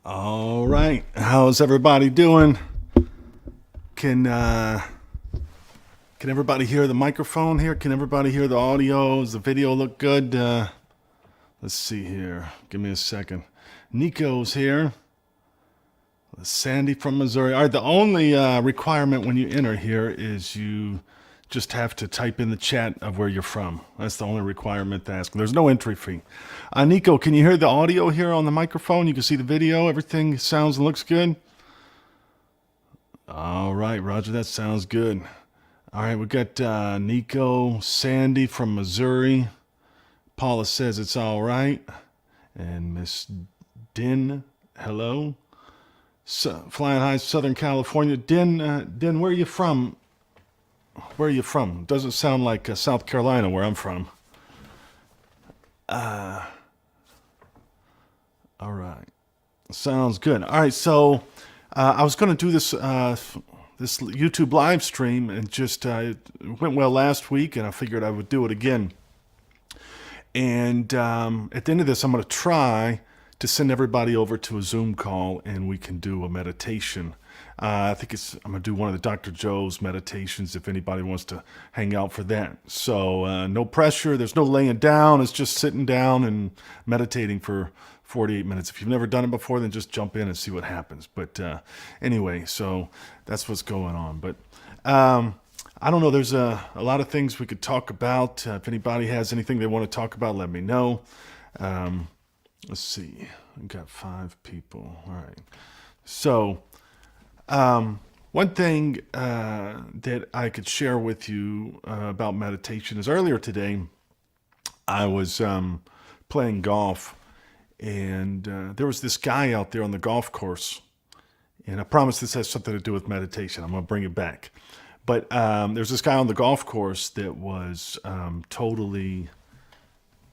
All right, how's everybody doing? Can can everybody hear the microphone here? Can everybody hear the audio? Does the video look good? Let's see here. Give me a second. Nico's here. Sandy from Missouri. All right, the only requirement when you enter here is you just have to type in the chat of where you're from. That's the only requirement to ask. There's no entry fee. Nico, can you hear the audio here on the microphone? You can see the video. Everything sounds and looks good? All right, Roger, that sounds good. All right, we got Nico, Sandy from Missouri. Paula says it's all right. And Miss Din, hello. Flying High, Southern California. Din, where are you from? Where are you from? Doesn't sound like South Carolina, where I'm from. All right. Sounds good. All right, so I was going to do this this YouTube live stream, and just it went well last week, and I figured I would do it again. And at the end of this, I'm going to try to send everybody over to a Zoom call, and we can do a meditation. I think I'm going to do one of the Dr. Joe's meditations if anybody wants to hang out for that. So no pressure. There's no laying down. It's just sitting down and meditating for 48 minutes. If you've never done it before, then just jump in and see what happens. But anyway, so that's what's going on. But I don't know. There's a lot of things we could talk about. If anybody has anything they want to talk about, let me know. Let's see. We've got 5 people. All right. So one thing that I could share with you about meditation is earlier today I was playing golf, and there was this guy out there on the golf course, and I promise this has something to do with meditation. I'm going to bring it back. But there's this guy on the golf course that was totally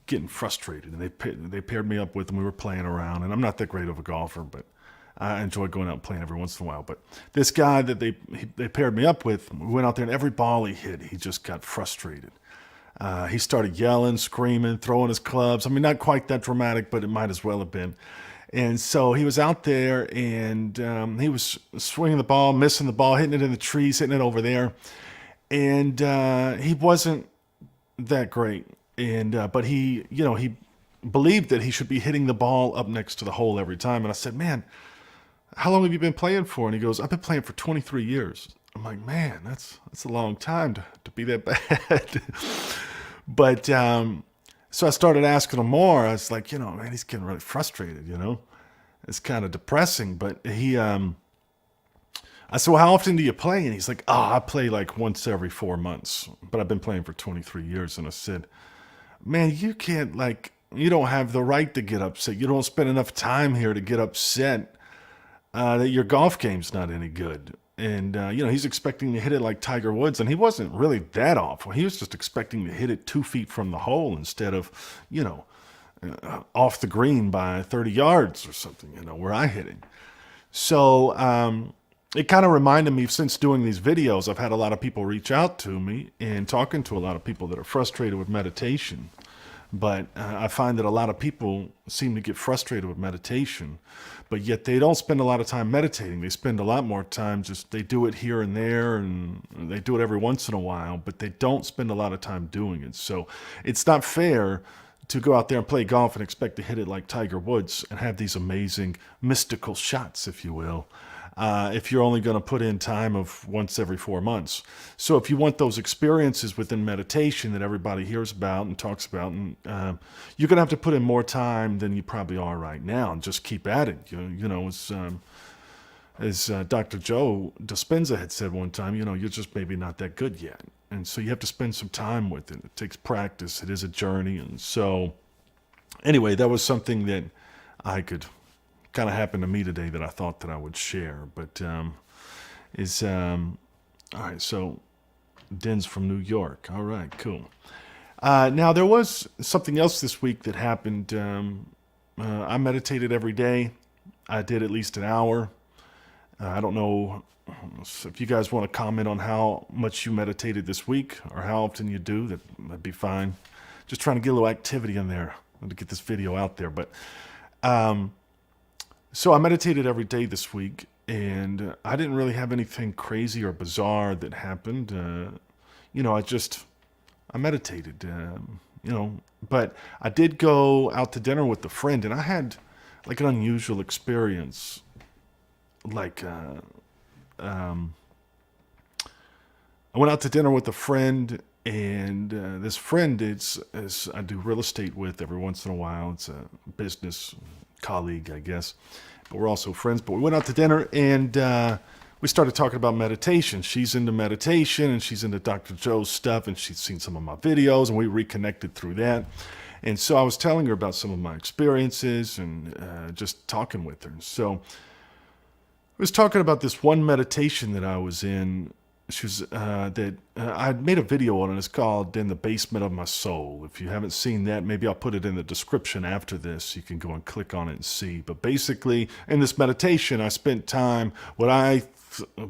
getting frustrated, and they paired me up with him. We were playing around, and I'm not that great of a golfer, but I enjoy going out and playing every once in a while. But this guy that they paired me up with, we went out there, and every ball he hit, he just got frustrated. He started yelling, screaming, throwing his clubs. I mean, not quite that dramatic, but it might as well have been. And so he was out there, and he was swinging the ball, missing the ball, hitting it in the trees, hitting it over there. And he wasn't that great. And but he believed that he should be hitting the ball up next to the hole every time. And I said, man, how long have you been playing for? And he goes, I've been playing for 23 years. I'm like, man, that's a long time to be that bad. But so I started asking him more. I was like, man, he's getting really frustrated, It's kind of depressing. But I said, well, how often do you play? And he's like, I play like once every 4 months. But I've been playing for 23 years. And I said, man, you can't, you don't have the right to get upset. You don't spend enough time here to get upset that your golf game's not any good. And, he's expecting to hit it like Tiger Woods, and he wasn't really that awful. He was just expecting to hit it 2 feet from the hole instead of, off the green by 30 yards or something, where I hit it. So it kind of reminded me, since doing these videos, I've had a lot of people reach out to me and talking to a lot of people that are frustrated with meditation. But I find that a lot of people seem to get frustrated with meditation, but yet they don't spend a lot of time meditating. They spend a lot more time they do it here and there, and they do it every once in a while, but they don't spend a lot of time doing it. So it's not fair to go out there and play golf and expect to hit it like Tiger Woods and have these amazing mystical shots, if you will, if you're only going to put in time of once every 4 months. So if you want those experiences within meditation that everybody hears about and talks about, and you're going to have to put in more time than you probably are right now, and just keep at it. As Dr. Joe Dispenza had said one time, you're just maybe not that good yet. And so you have to spend some time with it. It takes practice. It is a journey. And so anyway, that was something that I could kind of happened to me today that I thought that I would share. But all right, so Den's from New York. All right, cool. Now, there was something else this week that happened. I meditated every day. I did at least an hour. I don't know if you guys want to comment on how much you meditated this week or how often you do. That'd be fine. Just trying to get a little activity in there to get this video out there. But so I meditated every day this week, and I didn't really have anything crazy or bizarre that happened. I meditated, but I did go out to dinner with a friend, and I had like an unusual experience. I went out to dinner with a friend, and this friend is I do real estate with every once in a while. It's a business colleague, I guess, but we're also friends. But we went out to dinner, and we started talking about meditation. She's into meditation, and she's into Dr. Joe's stuff, and she's seen some of my videos, and we reconnected through that. And so I was telling her about some of my experiences and just talking with her. So I was talking about this one meditation that I was in. She was I made a video on it. It's called "In the Basement of My Soul." If you haven't seen that, maybe I'll put it in the description after this. You can go and click on it and see. But basically, in this meditation, I spent time. What I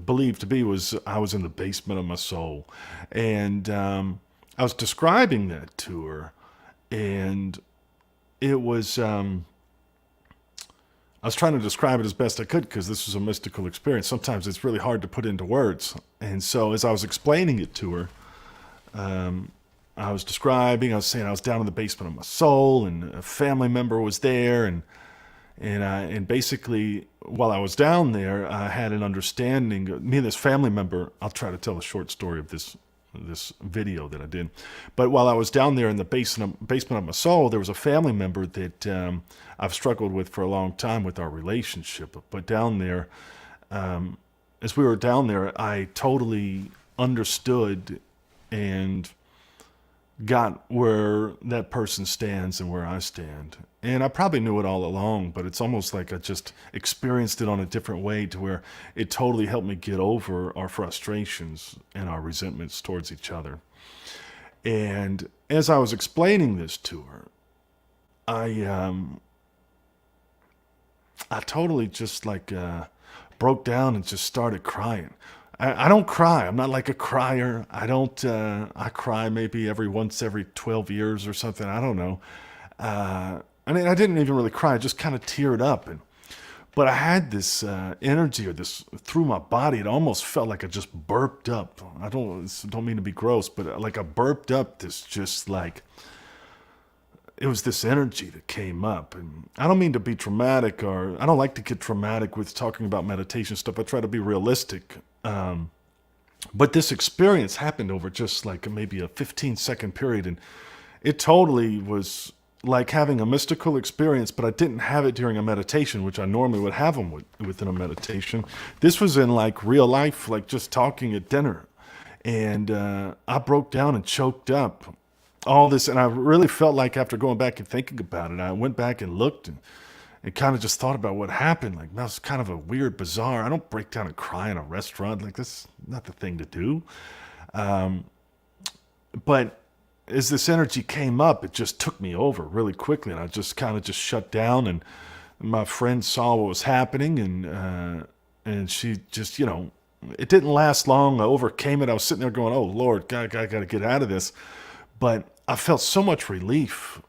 believed to be was I was in the basement of my soul, and I was describing that to her, and it was. I was trying to describe it as best I could because this was a mystical experience. Sometimes it's really hard to put into words. And so as I was explaining it to her, I was saying I was down in the basement of my soul, and a family member was there. And basically, while I was down there, I had an understanding. Me and this family member, I'll try to tell a short story of this video that I did. But while I was down there in the basement of my soul, there was a family member that I've struggled with for a long time with our relationship. But down there, as we were down there, I totally understood and got where that person stands and where I stand. And I probably knew it all along, but it's almost like I just experienced it on a different way, to where it totally helped me get over our frustrations and our resentments towards each other. And as I was explaining this to her, I totally just broke down and just started crying. I don't cry. I'm not like a crier. I don't. I cry maybe once every 12 years or something. I don't know. I mean, I didn't even really cry. I just kind of teared up, but I had this energy or this through my body. It almost felt like I just burped up. I don't mean to be gross, but like I burped up this it was this energy that came up. And I don't mean to be dramatic, or I don't like to get dramatic with talking about meditation stuff. I try to be realistic. But this experience happened over just like maybe a 15-second period, and it totally was like having a mystical experience, but I didn't have it during a meditation, which I normally would have them within a meditation. This was in like real life, like just talking at dinner. And I broke down and choked up all this. And I really felt like, after going back and thinking about it, I went back and looked and kind of just thought about what happened. Like, that was kind of a weird, bizarre. I don't break down and cry in a restaurant. Like, that's not the thing to do. But as this energy came up, it just took me over really quickly, and I just kind of just shut down. And my friend saw what was happening, and she just, it didn't last long. I overcame it. I was sitting there going, "Oh Lord, God, got to get out of this." But I felt so much relief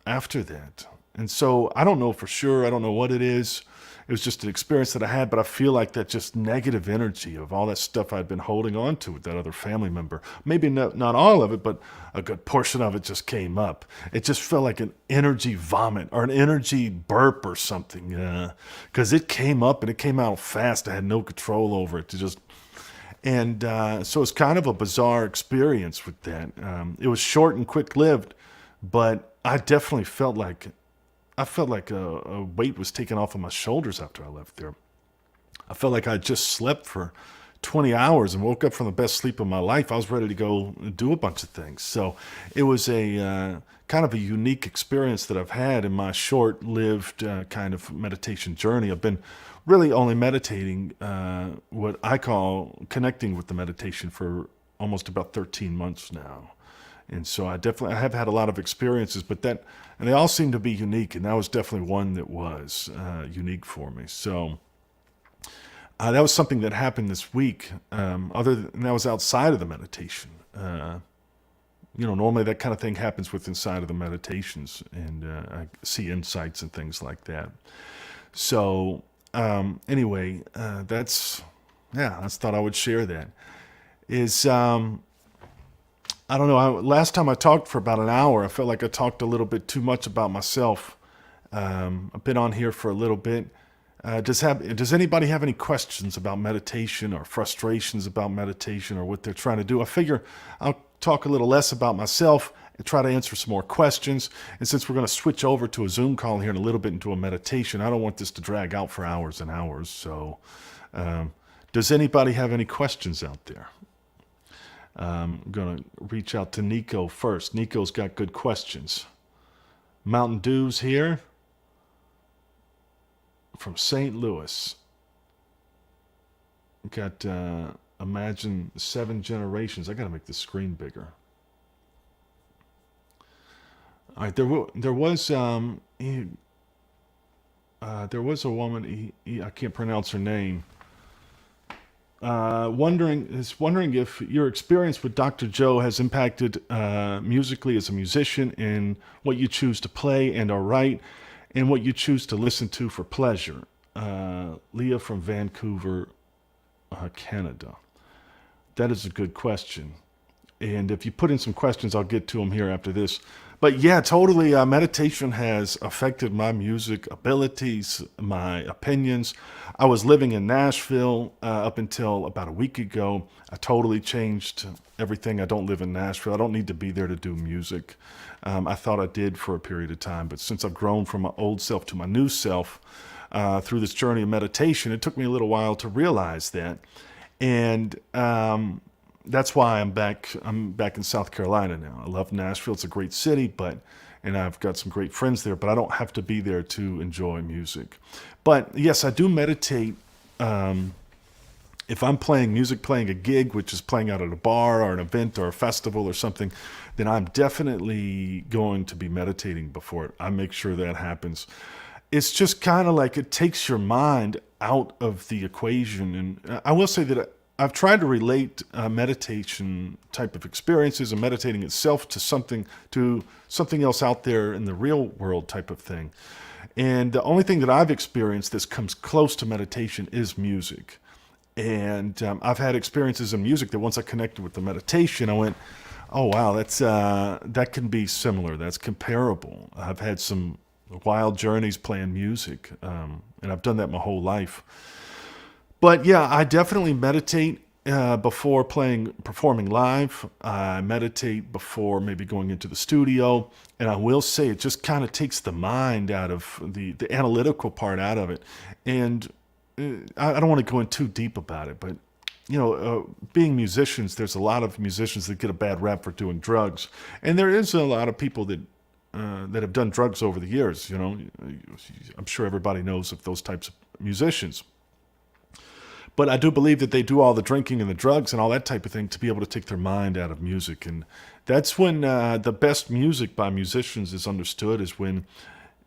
after that. And so I don't know for sure. I don't know what it is. It was just an experience that I had, but I feel like that just negative energy of all that stuff I'd been holding on to with that other family member, maybe not all of it, but a good portion of it just came up. It just felt like an energy vomit or an energy burp or something, because it came up and it came out fast. I had no control over it. So it's kind of a bizarre experience with that. It was short and quick lived, but I definitely felt like a weight was taken off of my shoulders after I left there. I felt like I just slept for 20 hours and woke up from the best sleep of my life. I was ready to go do a bunch of things. So it was a kind of a unique experience that I've had in my short-lived kind of meditation journey. I've been really only meditating, what I call connecting with the meditation, for almost about 13 months now. And so I have had a lot of experiences, and they all seem to be unique, and that was definitely one that was unique for me. So that was something that happened this week. And that was outside of the meditation. Normally that kind of thing happens with inside of the meditations, and I see insights and things like that. So anyway, I just thought I would share that. I don't know. Last time I talked for about an hour, I felt like I talked a little bit too much about myself. I've been on here for a little bit. Does anybody have any questions about meditation or frustrations about meditation or what they're trying to do? I figure I'll talk a little less about myself and try to answer some more questions. And since we're going to switch over to a Zoom call here in a little bit into a meditation, I don't want this to drag out for hours and hours. So does anybody have any questions out there? I'm going to reach out to Nico first. Nico's got good questions. Mountain Dew's here from St. Louis. Got Imagine 7 Generations. I got to make the screen bigger. All right, there was a woman. I can't pronounce her name. Wondering if your experience with Dr. Joe has impacted musically as a musician in what you choose to play and or write, and what you choose to listen to for pleasure. Leah from Vancouver, Canada. That is a good question. And if you put in some questions, I'll get to them here after this. But yeah, totally. Meditation has affected my music abilities, my opinions. I was living in Nashville up until about a week ago. I totally changed everything. I don't live in Nashville. I don't need to be there to do music. I thought I did for a period of time. But since I've grown from my old self to my new self through this journey of meditation, it took me a little while to realize that. And that's why I'm back in South Carolina now. I love Nashville. It's a great city, and I've got some great friends there, but I don't have to be there to enjoy music. But yes, I do meditate. If I'm playing music, playing a gig, which is playing out at a bar or an event or a festival or something, then I'm definitely going to be meditating before it. I make sure that happens. It's just kind of like it takes your mind out of the equation. And I will say that I've tried to relate meditation type of experiences and meditating itself to something else out there in the real world type of thing. And the only thing that I've experienced that comes close to meditation is music. And I've had experiences in music that once I connected with the meditation, I went, oh, wow, that can be similar. That's comparable. I've had some wild journeys playing music, and I've done that my whole life. But yeah, I definitely meditate before performing live. I meditate before maybe going into the studio. And I will say it just kind of takes the mind out of the analytical part out of it. And I don't want to go in too deep about it, but being musicians, there's a lot of musicians that get a bad rap for doing drugs. And there is a lot of people that have done drugs over the years. I'm sure everybody knows of those types of musicians. But I do believe that they do all the drinking and the drugs and all that type of thing to be able to take their mind out of music. And that's when the best music by musicians is understood, is when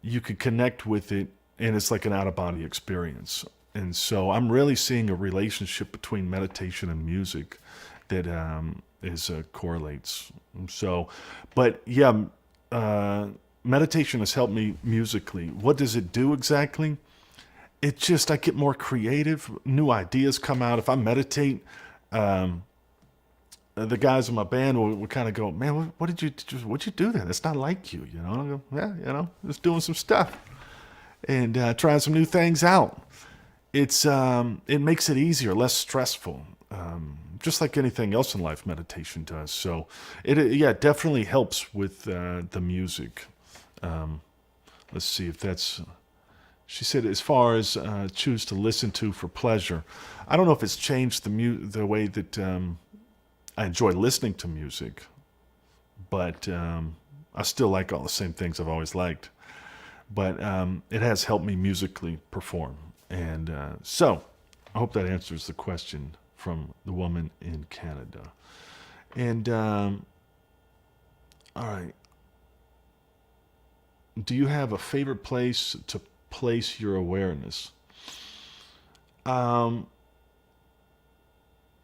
you can connect with it, and it's like an out-of-body experience. And so I'm really seeing a relationship between meditation and music that correlates. So, but yeah, meditation has helped me musically. What does it do exactly? It just, I get more creative. New ideas come out. If I meditate, the guys in my band will kind of go, man, what'd you do there? That's not like you, you know? I go, yeah, just doing some stuff and trying some new things out. It makes it easier, less stressful. Just like anything else in life, meditation does. So it definitely helps with the music. Let's see if that's. She said, as far as choose to listen to for pleasure, I don't know if it's changed the way that I enjoy listening to music, but I still like all the same things I've always liked. But it has helped me musically perform, and so I hope that answers the question from the woman in Canada. And all right, do you have a favorite place to place your awareness?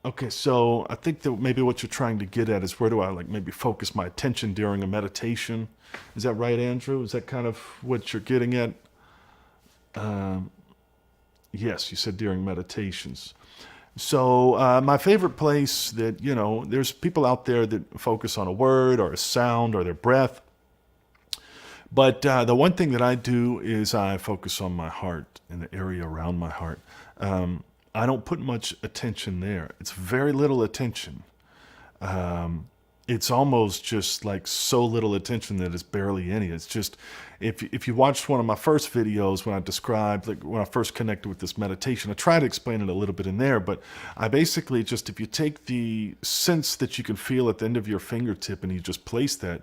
Okay, so I think that maybe what you're trying to get at is, where do I maybe focus my attention during a meditation? Is that right, Andrew? Is that kind of what you're getting at? Yes, you said during meditations. So my favorite place that, there's people out there that focus on a word or a sound or their breath. But the one thing that I do is I focus on my heart and the area around my heart. I don't put much attention there. It's very little attention. It's almost just like so little attention that it's barely any. It's just, if you watched one of my first videos when I described, when I first connected with this meditation, I try to explain it a little bit in there, but I basically just, if you take the sense that you can feel at the end of your fingertip and you just place that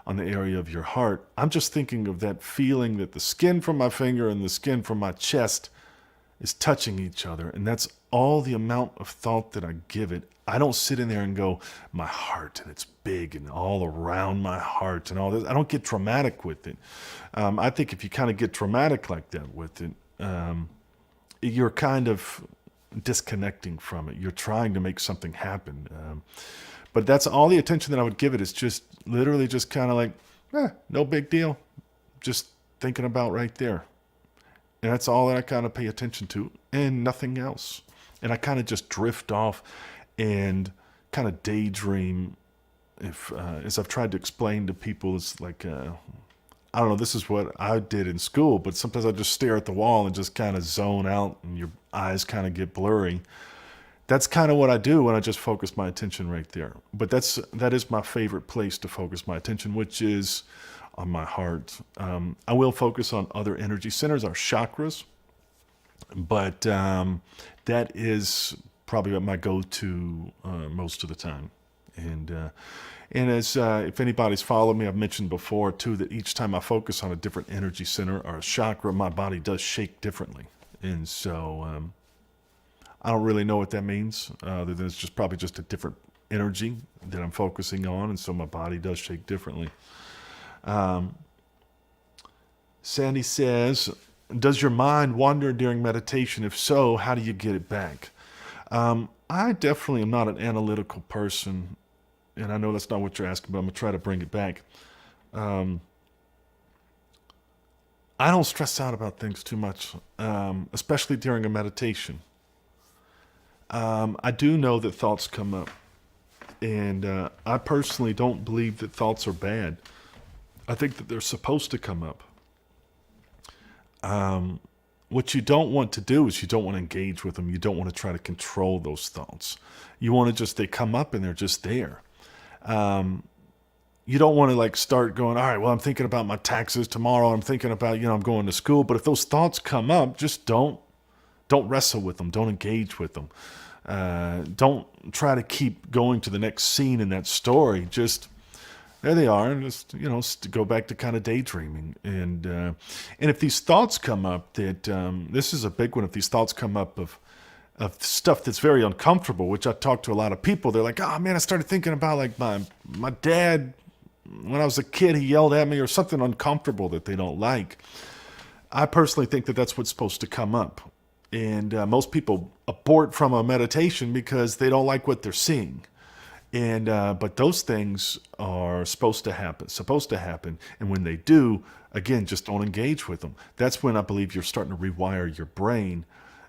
on the area of your heart, I'm just thinking of that feeling that the skin from my finger and the skin from my chest is touching each other. And that's all the amount of thought that I give it. I don't sit in there and go, my heart, and it's big and all around my heart and all this. I don't get dramatic with it. I think if you kind of get dramatic like that with it, you're kind of disconnecting from it. You're trying to make something happen. But that's all the attention that I would give it, is just literally just kind of like, no big deal. Just thinking about right there. And that's all that I kind of pay attention to, and nothing else. And I kind of just drift off and kind of daydream. As I've tried to explain to people, it's like, I don't know, this is what I did in school, but sometimes I just stare at the wall and just kind of zone out and your eyes kind of get blurry. That's kind of what I do when I just focus my attention right there. But that is my favorite place to focus my attention, which is on my heart. I will focus on other energy centers, our chakras, but that is probably my go-to most of the time. And as if anybody's followed me, I've mentioned before too that each time I focus on a different energy center or a chakra, my body does shake differently. And so I don't really know what that means, other than it's just probably just a different energy that I'm focusing on, and so my body does shake differently. Sandy says, does your mind wander during meditation? If so, how do you get it back? I definitely am not an analytical person, and I know that's not what you're asking, but I'm going to try to bring it back. I don't stress out about things too much, especially during a meditation. I do know that thoughts come up, and I personally don't believe that thoughts are bad. I think that they're supposed to come up. What you don't want to do is you don't want to engage with them. You don't want to try to control those thoughts. You want to they come up and they're just there. You don't want to start going, all right, well, I'm thinking about my taxes tomorrow. I'm thinking about, I'm going to school. But if those thoughts come up, just don't wrestle with them. Don't engage with them. Don't try to keep going to the next scene in that story. Just, there they are, and just go back to kind of daydreaming. And if these thoughts come up, that this is a big one. If these thoughts come up of stuff that's very uncomfortable, which I talk to a lot of people, they're like, oh man, I started thinking about my dad when I was a kid, he yelled at me, or something uncomfortable that they don't like. I personally think that that's what's supposed to come up. And most people abort from a meditation because they don't like what they're seeing. And but those things are supposed to happen. And when they do, again, just don't engage with them. That's when I believe you're starting to rewire your brain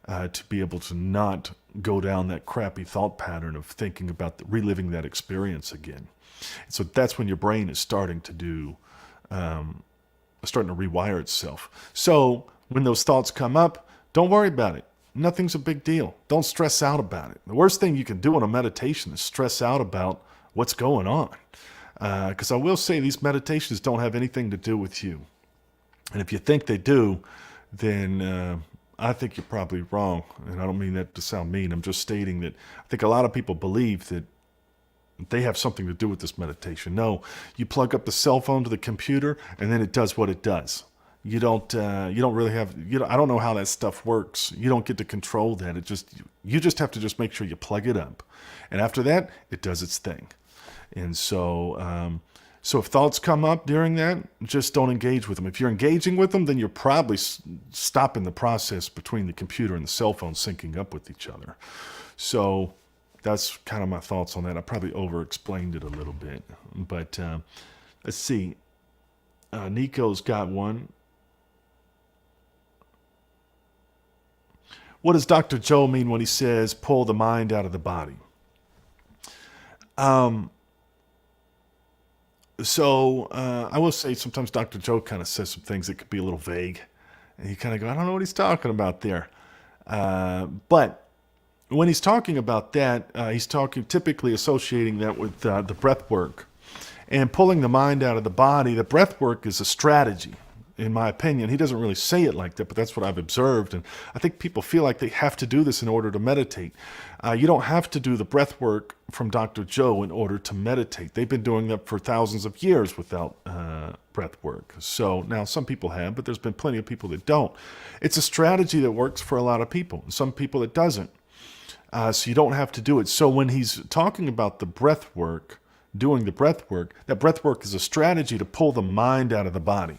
to be able to not go down that crappy thought pattern of thinking about reliving that experience again. So that's when your brain is starting to rewire itself. So when those thoughts come up, don't worry about it. Nothing's a big deal. Don't stress out about it. The worst thing you can do on a meditation is stress out about what's going on. Because I will say these meditations don't have anything to do with you. And if you think they do, then I think you're probably wrong. And I don't mean that to sound mean. I'm just stating that I think a lot of people believe that they have something to do with this meditation. No, you plug up the cell phone to the computer and then it does what it does. You don't really have, I don't know how that stuff works. You don't get to control that. You just have to just make sure you plug it up. And after that, it does its thing. And so if thoughts come up during that, just don't engage with them. If you're engaging with them, then you're probably stopping the process between the computer and the cell phone syncing up with each other. So that's kind of my thoughts on that. I probably over-explained it a little bit. But let's see. Nico's got one. What does Dr. Joe mean when he says, pull the mind out of the body? So I will say sometimes Dr. Joe kind of says some things that could be a little vague. And you kind of go, I don't know what he's talking about there. But when he's talking about that, he's typically associating that with the breath work. And pulling the mind out of the body, the breath work is a strategy. In my opinion, he doesn't really say it like that, but that's what I've observed. And I think people feel like they have to do this in order to meditate. You don't have to do the breath work from Dr. Joe in order to meditate. They've been doing that for thousands of years without breath work. So now some people have, but there's been plenty of people that don't. It's a strategy that works for a lot of people, and some people it doesn't. So you don't have to do it. So when he's talking about the breath work, doing the breath work, that breath work is a strategy to pull the mind out of the body.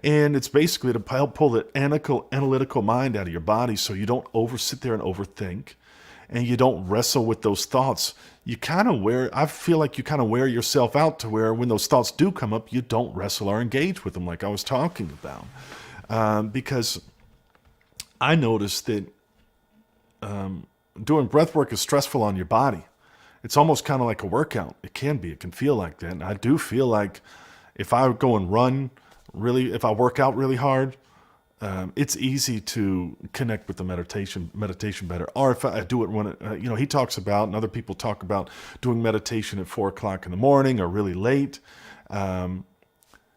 And it's basically to help pull the analytical mind out of your body so you don't sit there and overthink and you don't wrestle with those thoughts. I feel like you kind of wear yourself out to where when those thoughts do come up, you don't wrestle or engage with them like I was talking about. Because I noticed that doing breath work is stressful on your body. It's almost kind of like a workout. It can feel like that. And I do feel like if I go and run, if I work out really hard, it's easy to connect with the meditation better. Or if I do it when, he talks about, and other people talk about doing meditation at 4:00 in the morning or really late.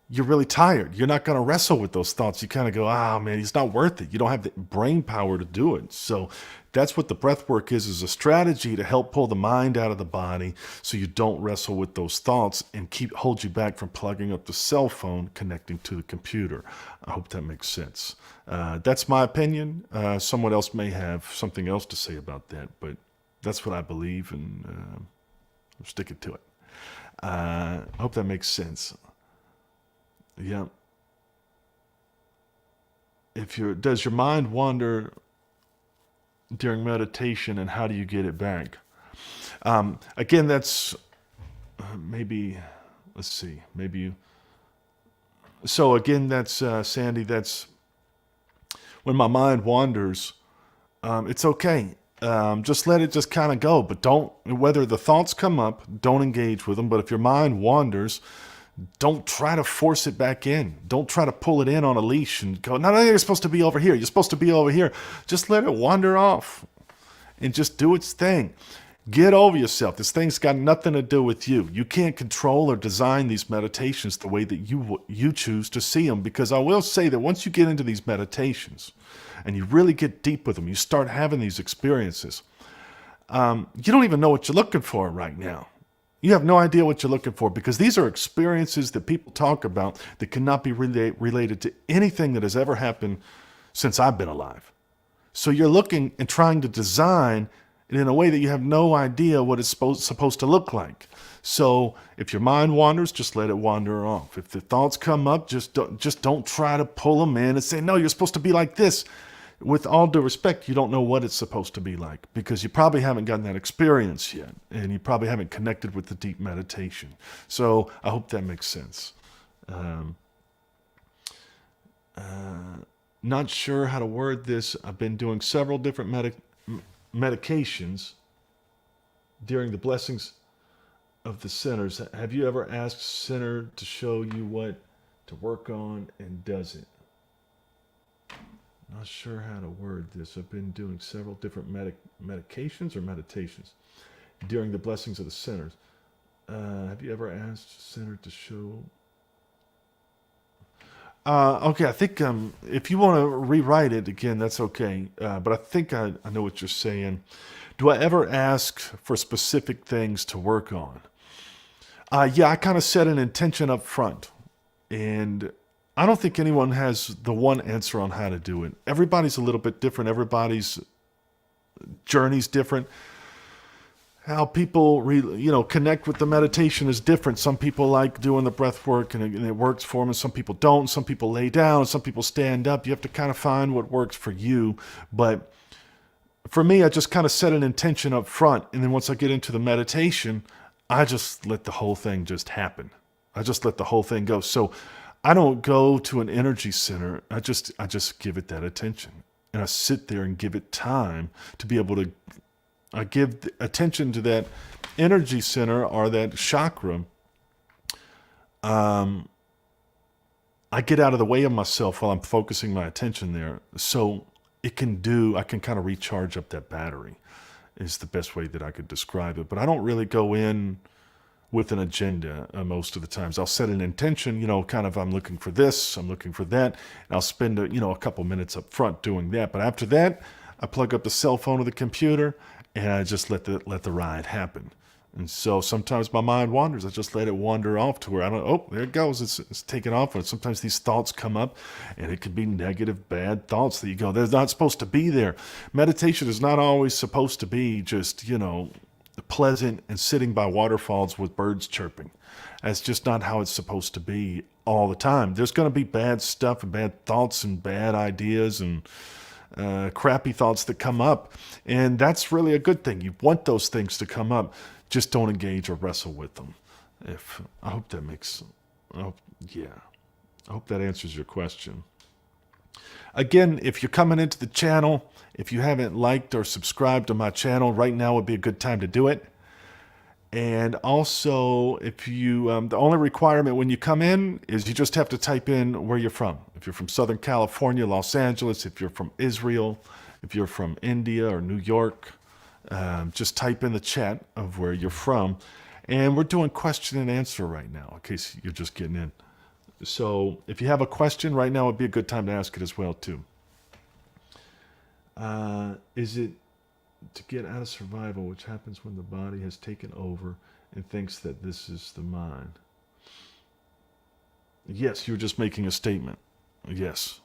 You're really tired. You're not going to wrestle with those thoughts. You kind of go, man, it's not worth it. You don't have the brain power to do it. So that's what the breath work is a strategy to help pull the mind out of the body so you don't wrestle with those thoughts and hold you back from plugging up the cell phone, connecting to the computer. I hope that makes sense. That's my opinion. Someone else may have something else to say about that, but that's what I believe, and I'm sticking to it. I hope that makes sense. Yeah. Does your mind wander during meditation, and how do you get it back? Again, that's maybe, let's see, so again, that's Sandy, that's when my mind wanders, it's okay. Just let it just kind of go, but whether the thoughts come up, don't engage with them. But if your mind wanders, don't try to force it back in. Don't try to pull it in on a leash and go, no, you're supposed to be over here. You're supposed to be over here. Just let it wander off and just do its thing. Get over yourself. This thing's got nothing to do with you. You can't control or design these meditations the way that you choose to see them, because I will say that once you get into these meditations and you really get deep with them, you start having these experiences, you don't even know what you're looking for right now. You have no idea what you're looking for, because these are experiences that people talk about that cannot be related to anything that has ever happened since I've been alive. So you're looking and trying to design and in a way that you have no idea what it's supposed to look like. So if your mind wanders, just let it wander off. If the thoughts come up, just don't try to pull them in and say, no, you're supposed to be like this. With all due respect, you don't know what it's supposed to be like because you probably haven't gotten that experience yet, and you probably haven't connected with the deep meditation. So I hope that makes sense. Not sure how to word this. I've been doing several different medications during the blessings of the centers. Have you ever asked center to show you what to work on, and does it? Not sure how to word this. I've been doing several different medications or meditations during the blessings of the centers. Have you ever asked center to show? Okay, I think if you want to rewrite it again, that's okay. But I think I know what you're saying. Do I ever ask for specific things to work on? Yeah, I kind of set an intention up front. And I don't think anyone has the one answer on how to do it. Everybody's a little bit different. Everybody's journey's different. How people connect with the meditation is different. Some people like doing the breath work and it works for them, and some people don't. Some people lay down, some people stand up. You have to kind of find what works for you. But for me, I just kind of set an intention up front, and then once I get into the meditation, I just let the whole thing just happen. I just let the whole thing go. So I don't go to an energy center. I just give it that attention, and I sit there and give it time to be able to. I give attention to that energy center or that chakra. I get out of the way of myself while I'm focusing my attention there, so I can kind of recharge up that battery. Is the best way that I could describe it. But I don't really go in with an agenda most of the times. I'll set an intention, kind of I'm looking for this, I'm looking for that, and I'll spend a couple minutes up front doing that. But after that, I plug up the cell phone or the computer, and I just let the ride happen. And so sometimes my mind wanders. I just let it wander off to where I don't. Oh, there it goes. It's taken off. And sometimes these thoughts come up, and it can be negative, bad thoughts that you go, they're not supposed to be there. Meditation is not always supposed to be just pleasant and sitting by waterfalls with birds chirping. That's just not how it's supposed to be all the time. There's going to be bad stuff and bad thoughts and bad ideas and crappy thoughts that come up, and that's really a good thing. You want those things to come up, just don't engage or wrestle with them. I hope that answers your question. Again, if you're coming into the channel, if you haven't liked or subscribed to my channel, right now would be a good time to do it. And also, if you, the only requirement when you come in is you just have to type in where you're from. If you're from Southern California, Los Angeles, if you're from Israel, if you're from India or New York, just type in the chat of where you're from. And we're doing question and answer right now, in case you're just getting in. So if you have a question, right now would be a good time to ask it as well, too. Is it to get out of survival, which happens when the body has taken over and thinks that this is the mind? Yes, you're just making a statement. Yes.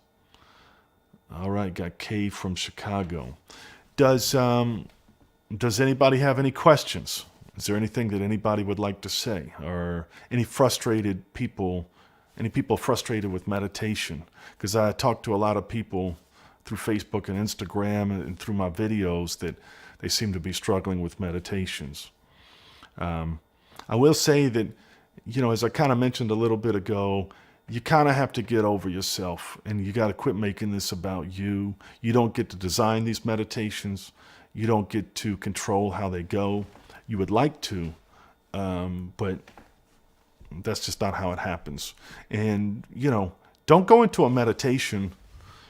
All right, got Kay from Chicago. Does anybody have any questions? Is there anything that anybody would like to say? Or any people frustrated with meditation? Because I talk to a lot of people through Facebook and Instagram and through my videos that they seem to be struggling with meditations. I will say that, as I kind of mentioned a little bit ago, you kind of have to get over yourself, and you got to quit making this about you. You don't get to design these meditations. You don't get to control how they go. You would like to, but that's just not how it happens. And, don't go into a meditation.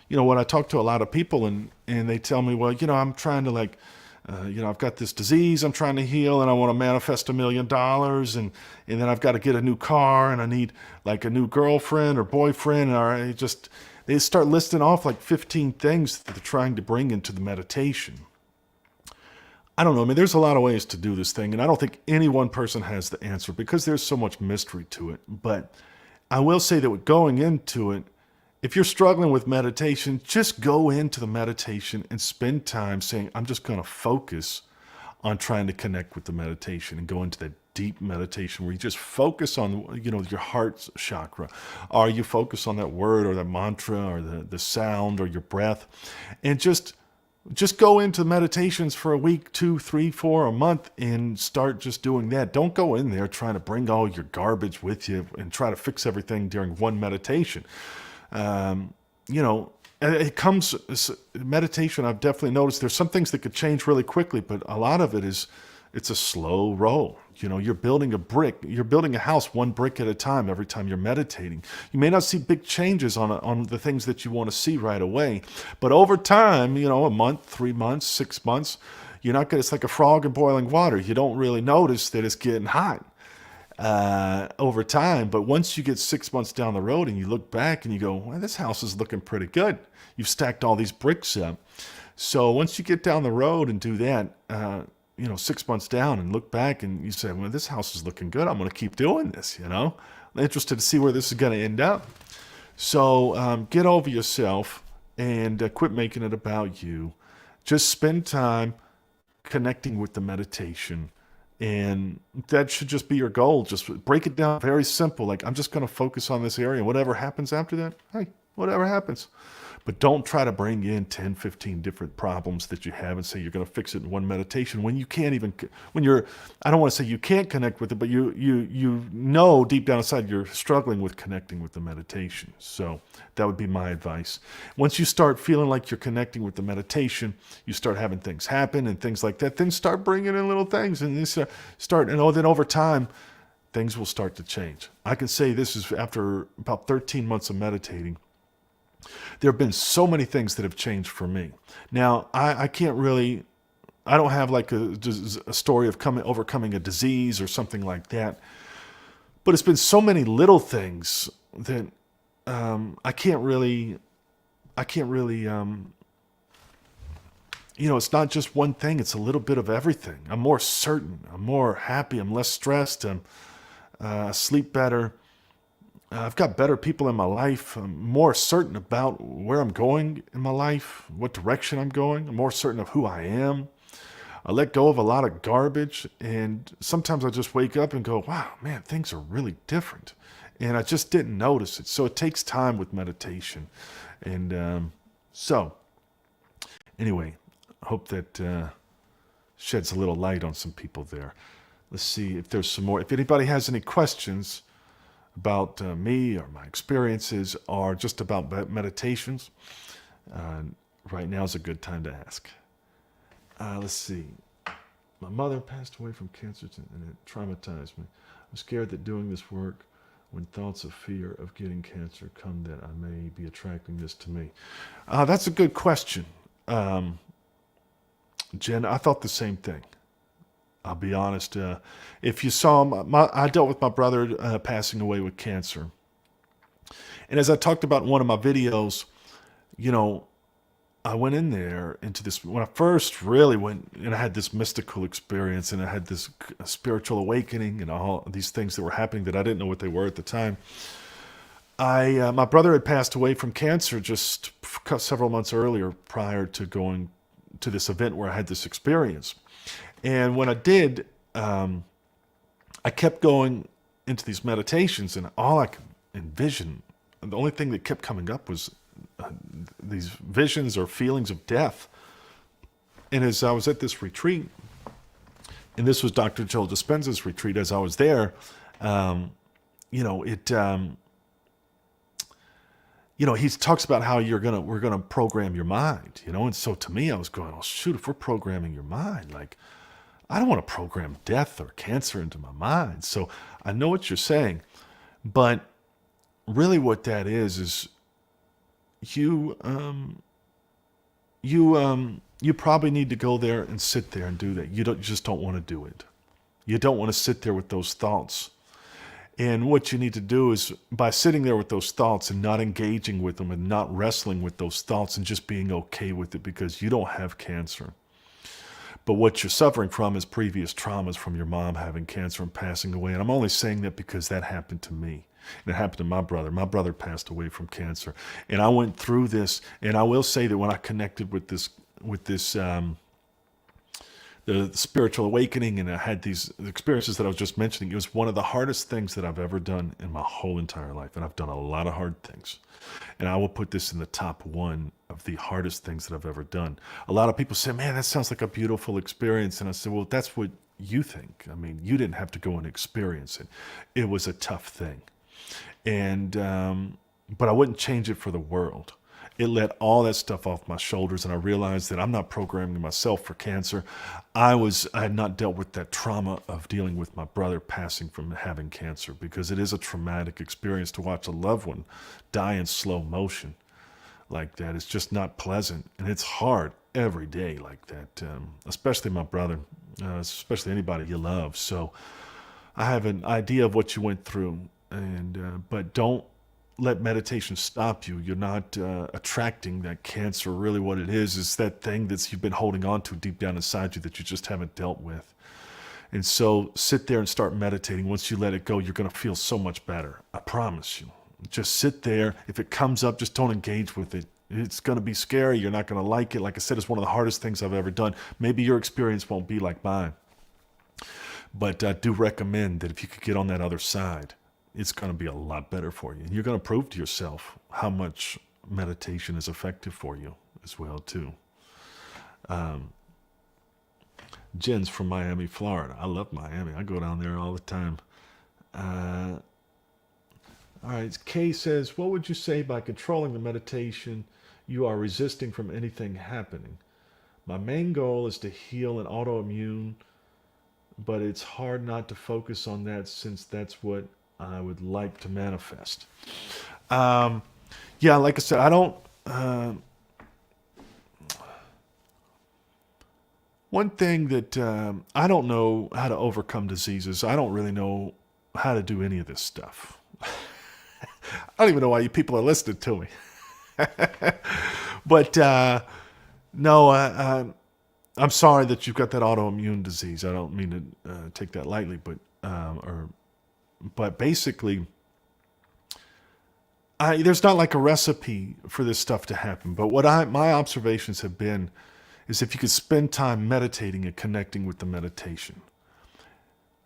When I talk to a lot of people and they tell me, well, I'm trying to I've got this disease I'm trying to heal, and I want to manifest $1 million, and then I've got to get a new car, and I need like a new girlfriend or boyfriend, or they start listing off like 15 things that they're trying to bring into the meditation. I don't know. I mean, there's a lot of ways to do this thing, and I don't think any one person has the answer because there's so much mystery to it. But I will say that with going into it, if you're struggling with meditation, just go into the meditation and spend time saying, I'm just going to focus on trying to connect with the meditation and go into that deep meditation where you just focus on, your heart's chakra, or you focus on that word or that mantra or the sound or your breath, and just go into meditations for a week, 2, 3, 4, a month, and start just doing that. Don't go in there trying to bring all your garbage with you and try to fix everything during one meditation. You know, it comes, meditation, I've definitely noticed there's some things that could change really quickly, but a lot of it it's a slow roll. You're building you're building a house one brick at a time every time you're meditating. You may not see big changes on the things that you want to see right away, but over time, a month, 3 months, 6 months, it's like a frog in boiling water. You don't really notice that it's getting hot over time. But once you get 6 months down the road and you look back and you go, well, this house is looking pretty good. You've stacked all these bricks up. So once you get down the road and do that, 6 months down and look back and you say, well, this house is looking good. I'm going to keep doing this, I'm interested to see where this is going to end up. So get over yourself and quit making it about you. Just spend time connecting with the meditation. And that should just be your goal. Just break it down very simple. Like, I'm just going to focus on this area. Whatever happens after that, hey, whatever happens. But don't try to bring in 10, 15 different problems that you have and say you're going to fix it in one meditation when you can't even, I don't want to say you can't connect with it, but you know deep down inside you're struggling with connecting with the meditation. So that would be my advice. Once you start feeling like you're connecting with the meditation, you start having things happen and things like that, then start bringing in little things and then over time, things will start to change. I can say this is after about 13 months of meditating. There have been so many things that have changed for me. Now, I don't have like a story of overcoming a disease or something like that. But it's been so many little things that I can't really, it's not just one thing. It's a little bit of everything. I'm more certain. I'm more happy. I'm less stressed. I sleep better. I've got better people in my life. I'm more certain about where I'm going in my life, what direction I'm going. I'm more certain of who I am. I let go of a lot of garbage, and sometimes I just wake up and go, wow, man, things are really different. And I just didn't notice it. So it takes time with meditation. And so, anyway, I hope that sheds a little light on some people there. Let's see if there's some more. If anybody has any questions about me or my experiences or just about meditations, right now is a good time to ask. Let's see. My mother passed away from cancer and it traumatized me. I'm scared that doing this work, when thoughts of fear of getting cancer come, that I may be attracting this to me. That's a good question. Jen, I thought the same thing. I'll be honest. If you saw I dealt with my brother passing away with cancer. And as I talked about in one of my videos, I went in there into this, when I first really went, and I had this mystical experience and I had this spiritual awakening and all these things that were happening that I didn't know what they were at the time. My brother had passed away from cancer just several months earlier prior to going to this event where I had this experience. And when I did, I kept going into these meditations, and all I could envision, the only thing that kept coming up was these visions or feelings of death. And as I was at this retreat, and this was Dr. Joe Dispenza's retreat, as I was there, he talks about how we're gonna program your mind, and so to me, I was going, oh shoot, if we're programming your mind, like, I don't want to program death or cancer into my mind. So I know what you're saying, but really what that is you probably need to go there and sit there and do that. You just don't want to do it. You don't want to sit there with those thoughts. And what you need to do is, by sitting there with those thoughts and not engaging with them and not wrestling with those thoughts and just being okay with it, because you don't have cancer. But what you're suffering from is previous traumas from your mom having cancer and passing away. And I'm only saying that because that happened to me. And it happened to my brother. My brother passed away from cancer. And I went through this. And I will say that when I connected with this the spiritual awakening, and I had these experiences that I was just mentioning. It was one of the hardest things that I've ever done in my whole entire life, and I've done a lot of hard things. And I will put this in the top one of the hardest things that I've ever done. A lot of people say, "Man, that sounds like a beautiful experience," and I said, "Well, that's what you think. I mean, you didn't have to go and experience it. It was a tough thing." And but I wouldn't change it for the world. It let all that stuff off my shoulders, and I realized that I'm not programming myself for cancer. I had not dealt with that trauma of dealing with my brother passing from having cancer, because it is a traumatic experience to watch a loved one die in slow motion like that. It's just not pleasant, and it's hard every day like that, especially my brother, especially anybody you love. So I have an idea of what you went through, and but don't let meditation stop you. You're not attracting that cancer. Really, what it is that thing that you've been holding on to deep down inside you that you just haven't dealt with. And so sit there and start meditating. Once you let it go, you're going to feel so much better. I promise you. Just sit there. If it comes up, just don't engage with it. It's going to be scary. You're not going to like it. Like I said, it's one of the hardest things I've ever done. Maybe your experience won't be like mine. But I do recommend that if you could get on that other side, it's going to be a lot better for you. And you're going to prove to yourself how much meditation is effective for you as well, too. Jen's from Miami, Florida. I love Miami. I go down there all the time. All right. Kay says, what would you say by controlling the meditation you are resisting from anything happening? My main goal is to heal an autoimmune, but it's hard not to focus on that since that's what I would like to manifest. Yeah, like I said, I don't. One thing that I don't know how to overcome diseases. I don't really know how to do any of this stuff. I don't even know why you people are listening to me. But no, I'm sorry that you've got that autoimmune disease. I don't mean to take that lightly, but basically, there's not like a recipe for this stuff to happen. But what my observations have been is if you could spend time meditating and connecting with the meditation.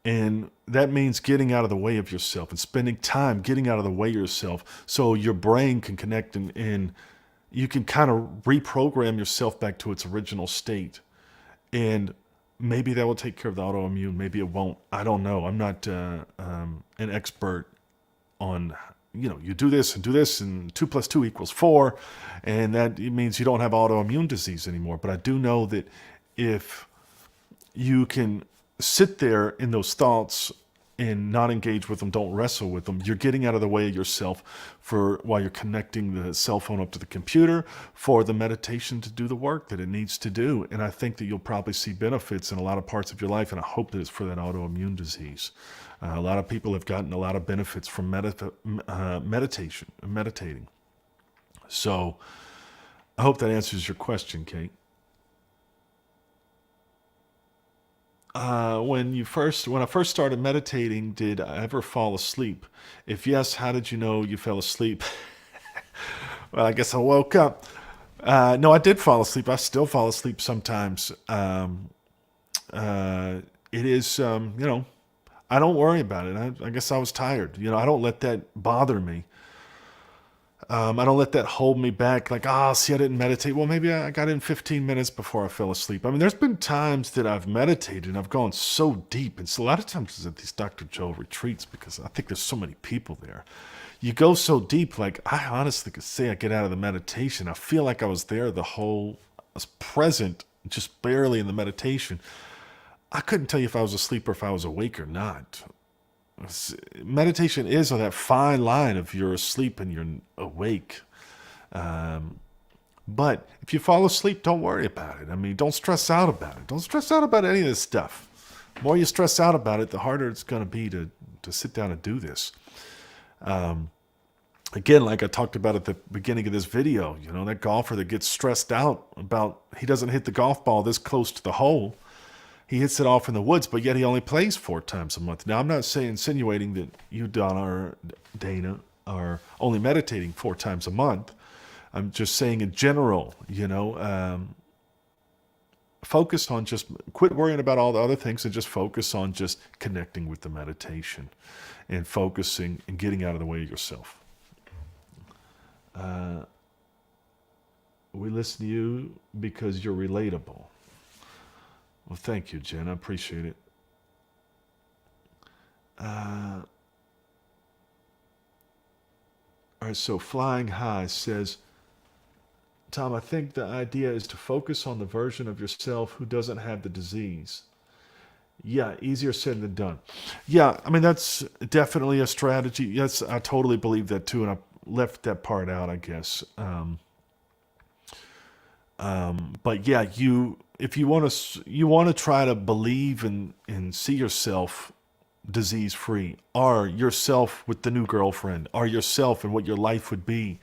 And that means getting out of the way of yourself and spending time getting out of the way of yourself so your brain can connect and you can kind of reprogram yourself back to its original state. And maybe that will take care of the autoimmune. Maybe it won't. I don't know. I'm not an expert on, you do this, and 2 + 2 = 4. And that means you don't have autoimmune disease anymore. But I do know that if you can sit there in those thoughts and not engage with them, don't wrestle with them, you're getting out of the way of yourself while you're connecting the cell phone up to the computer for the meditation to do the work that it needs to do. And I think that you'll probably see benefits in a lot of parts of your life, and I hope that it's for that autoimmune disease. A lot of people have gotten a lot of benefits from meditating. So I hope that answers your question, Kate. When I first started meditating, did I ever fall asleep? If yes, how did you know you fell asleep? Well, I guess I woke up. No, I did fall asleep. I still fall asleep sometimes. It is, I don't worry about it. I guess I was tired. I don't let that bother me. I don't let that hold me back. Like, see, I didn't meditate. Well, maybe I got in 15 minutes before I fell asleep. I mean, there's been times that I've meditated and I've gone so deep. And so a lot of times it's at these Dr. Joe retreats because I think there's so many people there. You go so deep, like I honestly could say I get out of the meditation. I feel like I was there I was present, just barely in the meditation. I couldn't tell you if I was asleep or if I was awake or not. Meditation is on that fine line of you're asleep and you're awake. But if you fall asleep, don't worry about it. I mean, don't stress out about it. Don't stress out about any of this stuff. The more you stress out about it, the harder it's going to be to sit down and do this. Again, like I talked about at the beginning of this video, that golfer that gets stressed out about he doesn't hit the golf ball this close to the hole. He hits it off in the woods, but yet he only plays 4 times a month. Now, I'm not insinuating that you, Donna or Dana, are only meditating 4 times a month. I'm just saying in general, 5 focus on just quit worrying about all the other things and just focus on just connecting with the meditation and focusing and getting out of the way of yourself. We listen to you because you're relatable. Well, thank you, Jen. I appreciate it. All right, so Flying High says, Tom, I think the idea is to focus on the version of yourself who doesn't have the disease. Yeah, easier said than done. Yeah, I mean, that's definitely a strategy. Yes, I totally believe that too, and I left that part out, I guess. But yeah, if you want to try to believe and see yourself disease free, or yourself with the new girlfriend, or yourself and what your life would be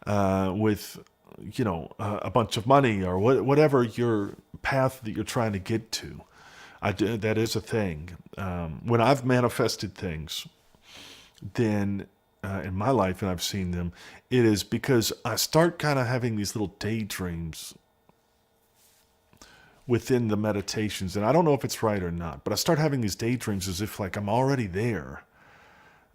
with a bunch of money, or whatever your path that you're trying to get to. That is a thing. When I've manifested things, then in my life, and I've seen them, it is because I start kind of having these little daydreams within the meditations, and I don't know if it's right or not, but I start having these daydreams as if like I'm already there,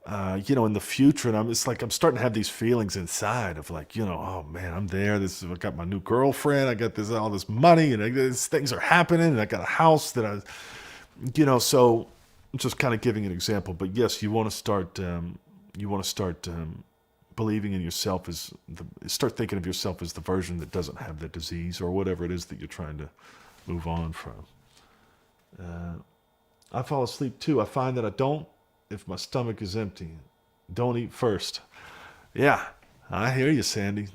in the future, and I'm starting to have these feelings inside of like, oh man, I'm there. I got my new girlfriend. I got all this money, and these things are happening, and I got a house that So I'm just kind of giving an example, but yes, you want to start. Believing in yourself start thinking of yourself as the version that doesn't have the disease or whatever it is that you're trying to move on from. I fall asleep too. I find that I don't if my stomach is empty. Don't eat first. Yeah, I hear you, Sandy.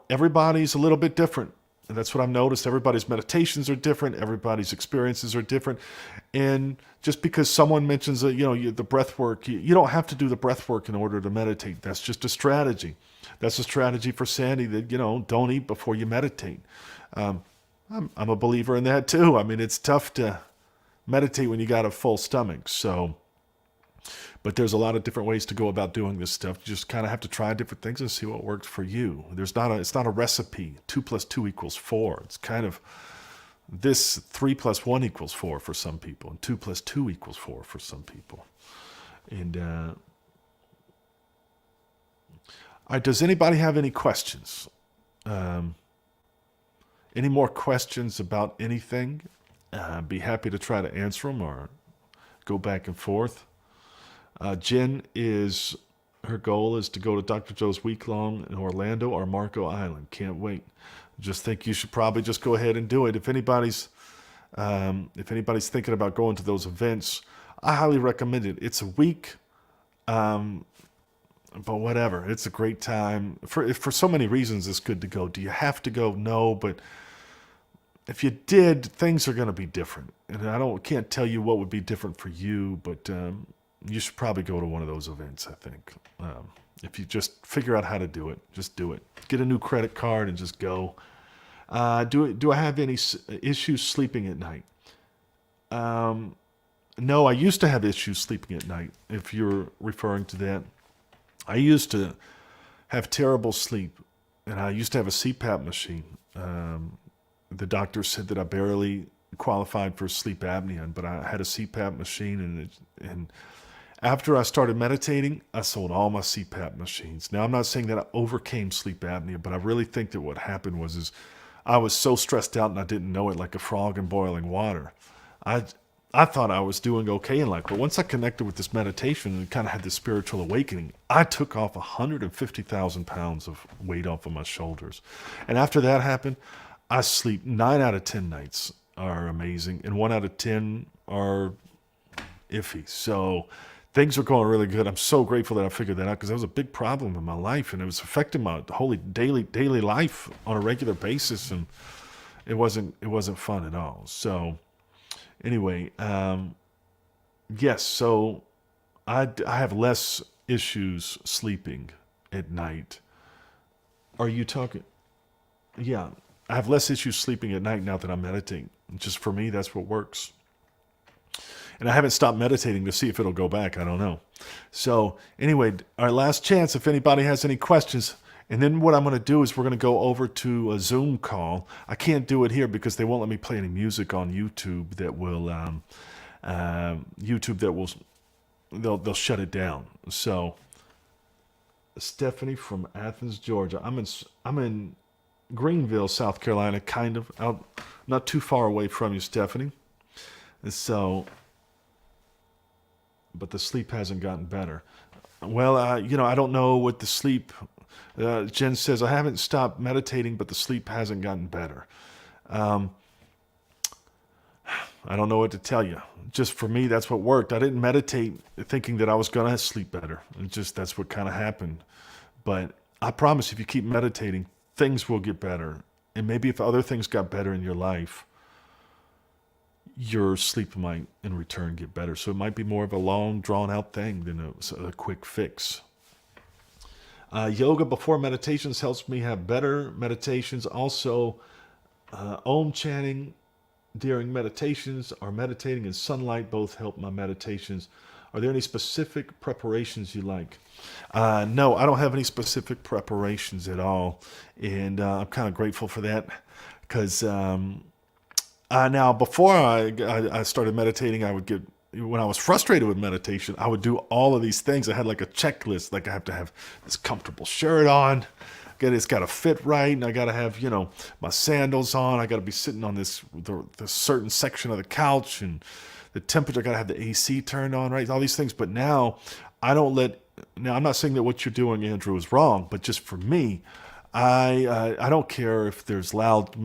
Everybody's a little bit different. And that's what I've noticed. Everybody's meditations are different. Everybody's experiences are different. And just because someone mentions the breath work, you don't have to do the breath work in order to meditate. That's just a strategy. That's a strategy for Sandy that, don't eat before you meditate. I'm a believer in that too. I mean, it's tough to meditate when you got a full stomach. But there's a lot of different ways to go about doing this stuff. You just kind of have to try different things and see what works for you. It's not a recipe. 2 + 2 = 4. It's kind of this 3 + 1 = 4 for some people, and 2 + 2 = 4 for some people. And does anybody have any questions? Any more questions about anything? Be happy to try to answer them or go back and forth. Jen her goal is to go to Dr. Joe's week-long in Orlando or Marco Island. Can't wait. Just think you should probably just go ahead and do it. If anybody's thinking about going to those events, I highly recommend it. It's a week, but whatever. It's a great time. For so many reasons, it's good to go. Do you have to go? No, but if you did, things are going to be different. And I can't tell you what would be different for you, but you should probably go to one of those events, I think. If you just figure out how to do it, just do it. Get a new credit card and just go. Do I have any issues sleeping at night? No, I used to have issues sleeping at night, if you're referring to that. I used to have terrible sleep, and I used to have a CPAP machine. The doctor said that I barely qualified for sleep apnea, but I had a CPAP machine, and after I started meditating, I sold all my CPAP machines. Now, I'm not saying that I overcame sleep apnea, but I really think that what happened was I was so stressed out and I didn't know it, like a frog in boiling water. I thought I was doing okay in life, but once I connected with this meditation and kind of had this spiritual awakening, I took off 150,000 pounds of weight off of my shoulders. And after that happened, I sleep 9 out of 10 nights are amazing, and 1 out of 10 are iffy. So things are going really good. I'm so grateful that I figured that out, because that was a big problem in my life, and it was affecting my whole daily life on a regular basis, and it wasn't fun at all. So anyway, yes. So I have less issues sleeping at night. Are you talking? Yeah, I have less issues sleeping at night now that I meditate. Just for me, that's what works. And I haven't stopped meditating to see if it'll go back. I don't know. So anyway, our last chance, if anybody has any questions, And then what I'm going to do is we're going to go over to a Zoom call. I can't do it here because they won't let me play any music on YouTube that will they'll shut it down. So Stephanie from Athens, Georgia. I'm in Greenville, South Carolina, kind of out, not too far away from you, Stephanie. And so, but the sleep hasn't gotten better. Well, I don't know what the sleep. Jen says I haven't stopped meditating, but the sleep hasn't gotten better. I don't know what to tell you. Just for me, that's what worked. I didn't meditate thinking that I was going to sleep better. That's what kind of happened. But I promise if you keep meditating, things will get better. And maybe if other things got better in your life, your sleep might in return get better. So it might be more of a long, drawn out thing than a quick fix. Yoga before meditations helps me have better meditations. Also, Om chanting during meditations or meditating in sunlight both help my meditations. Are there any specific preparations you like? No, I don't have any specific preparations at all. And I'm kind of grateful for that because now before I started meditating, when I was frustrated with meditation, I would do all of these things. I had like a checklist, like I have to have this comfortable shirt on. It's got to fit right, and I got to have my sandals on. I got to be sitting on the certain section of the couch, and the temperature. I got to have the AC turned on, right? All these things. But now I don't let. Now I'm not saying that what you're doing, Andrew, is wrong, but just for me, I don't care if there's loud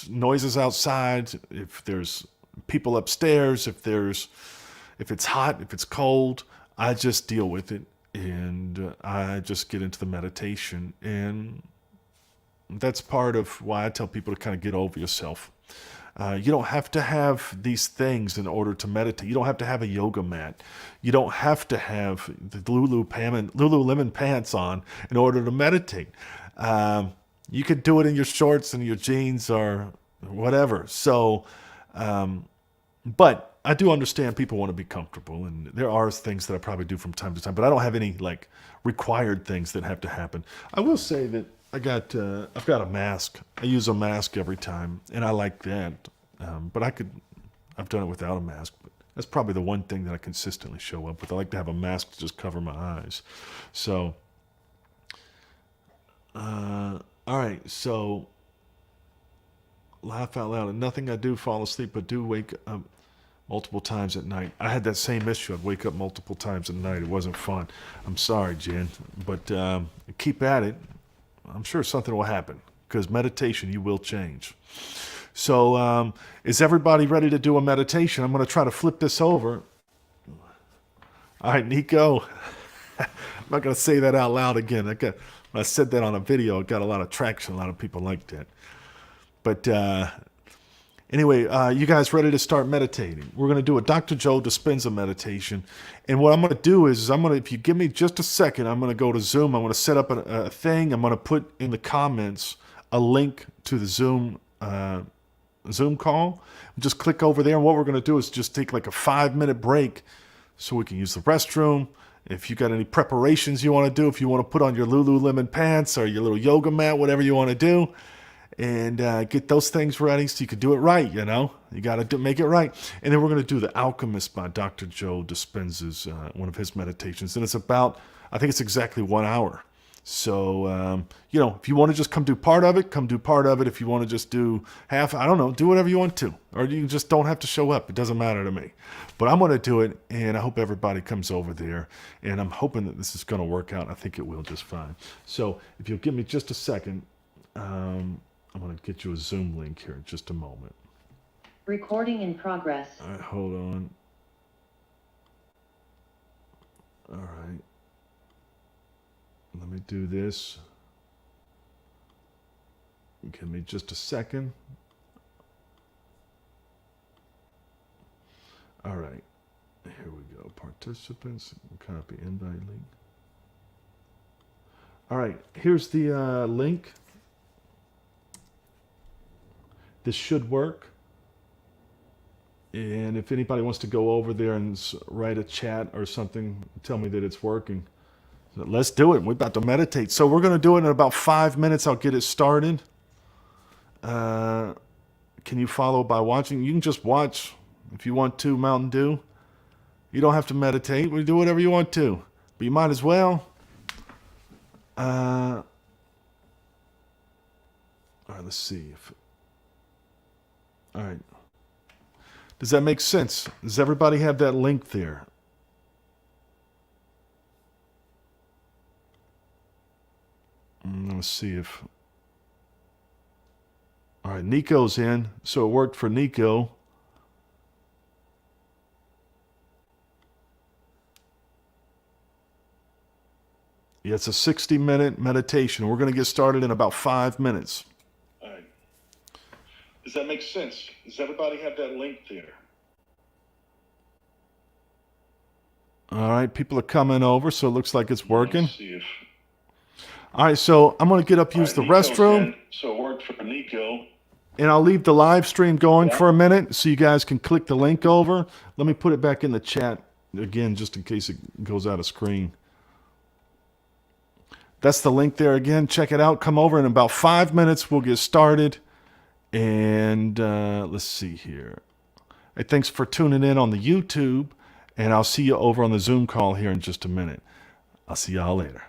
noises outside, if there's people upstairs, if it's hot, if it's cold. I just deal with it. And I just get into the meditation. And that's part of why I tell people to kind of get over yourself. You don't have to have these things in order to meditate. You don't have to have a yoga mat. You don't have to have the Lululemon pants on in order to meditate. You could do it in your shorts and your jeans or whatever. So, but I do understand people want to be comfortable, and there are things that I probably do from time to time, but I don't have any like required things that have to happen. I will say that I've got a mask. I use a mask every time, and I like that. But I've done it without a mask. But that's probably the one thing that I consistently show up with. I like to have a mask to just cover my eyes. So, all right. So, laugh out loud. And nothing I do fall asleep, but do wake up multiple times at night. I had that same issue. I'd wake up multiple times at night. It wasn't fun. I'm sorry, Jen, but keep at it. I'm sure something will happen because meditation, you will change. So is everybody ready to do a meditation? I'm going to try to flip this over. All right, Nico. I'm not going to say that out loud again. When I said that on a video, it got a lot of traction. A lot of people liked it. But anyway, you guys ready to start meditating? We're going to do a Dr. Joe Dispenza meditation. And what I'm going to do is if you give me just a second, I'm going to go to Zoom. I'm going to set up a thing. I'm going to put in the comments a link to the Zoom call. Just click over there. And what we're going to do is just take like a 5-minute break so we can use the restroom. If you got any preparations you want to do, if you want to put on your Lululemon pants or your little yoga mat, whatever you want to do, and get those things ready so you can do it right, You got to make it right. And then we're going to do The Alchemist by Dr. Joe Dispenza's, one of his meditations. And I think it's exactly 1 hour. So, if you want to just come do part of it, come do part of it. If you want to just do half, I don't know, do whatever you want to. Or you just don't have to show up. It doesn't matter to me. But I'm going to do it, and I hope everybody comes over there. And I'm hoping that this is going to work out. I think it will just fine. So if you'll give me just a second, I'm going to get you a Zoom link here in just a moment. Recording in progress. All right, hold on. All right. Let me do this. Give me just a second. All right. Here we go. Participants. Copy invite link. All right. Here's the link. This should work. And if anybody wants to go over there and write a chat or something, tell me that it's working. Let's do it. We're about to meditate. So we're going to do it in about 5 minutes. I'll get it started. Can you follow by watching? You can just watch if you want to, Mountain Dew. You don't have to meditate. We do whatever you want to. But you might as well. All right, let's see. All right. Does that make sense? Does everybody have that link there? Let's see if... All right, Nico's in, so it worked for Nico. Yeah, it's a 60-minute meditation. We're going to get started in about 5 minutes. All right. Does that make sense? Does everybody have that link there? All right, people are coming over, so it looks like it's working. Let's see if... All right, so I'm going to get up, use the restroom. So it worked for Nico. And I'll leave the live stream going for a minute so you guys can click the link over. Let me put it back in the chat again just in case it goes out of screen. That's the link there again. Check it out. Come over in about 5 minutes. We'll get started. And let's see here. Hey, thanks for tuning in on the YouTube. And I'll see you over on the Zoom call here in just a minute. I'll see y'all later.